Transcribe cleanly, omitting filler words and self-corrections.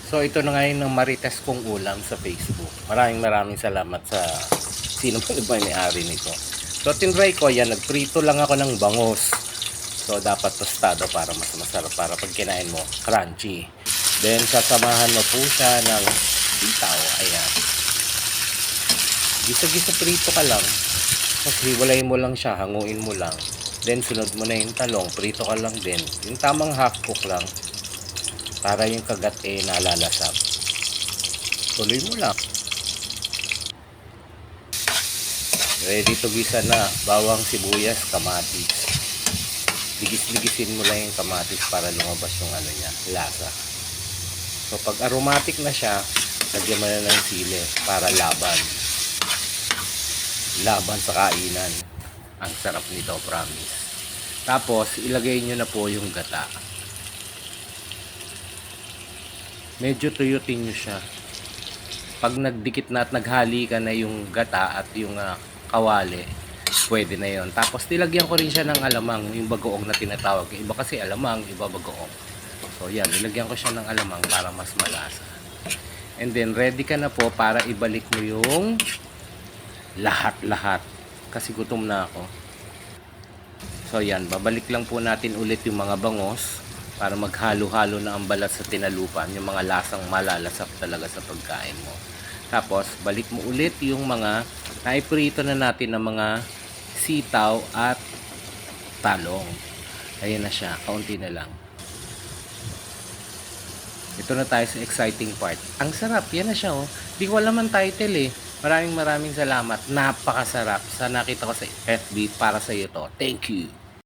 So ito na ngayon ang marites kong ulam sa Facebook. Maraming salamat sa sino man ba may-ari nito. So tinry ko yan, nagprito lang ako ng bangus. So dapat tostado para mas masarap para pag kinain mo, crunchy. Then sasamahan mo po siya ng sitaw. Ayan. Gisa-gisa prito ka lang. Tapos hiwalayin mo lang siya, hanguin mo lang. Then sunod mo na yung talong, prito ka lang din. Yung tamang half cook lang. Para yung kagat nalalasap. Tuloy mo lang. Ready to gisa na. Bawang, sibuyas, kamatis. Ligis-ligisin mo lang yung kamatis para lumabas yung niya, lasa. So pag aromatic na siya, lagyan mo na ng sili para laban. Laban sa kainan. Ang sarap nito, promise. Tapos ilagay nyo na po yung gata. Medyo tuyutin nyo siya. Pag nagdikit na at naghali ka na yung gata at yung kawali, pwede na yon. Tapos nilagyan ko rin siya ng alamang, yung bagoong na tinatawag. Iba kasi alamang, iba bagoong. So yan, nilagyan ko siya ng alamang para mas malasa. And then ready ka na po para ibalik mo yung lahat-lahat. Kasi gutom na ako. So yan, babalik lang po natin ulit yung mga bangos para maghalo-halo na ang balat sa tinalupan, yung mga lasang malalasap talaga sa pagkain mo. Tapos balik mo ulit yung mga naiprito na natin ng mga sitaw at talong. Ayan na siya, kaunti na lang. Ito na tayo sa exciting part. Ang sarap, yan na siya oh. Di ko alam ang title eh. Maraming salamat. Napakasarap. Sa nakita ko sa FB para sa iyo to. Thank you.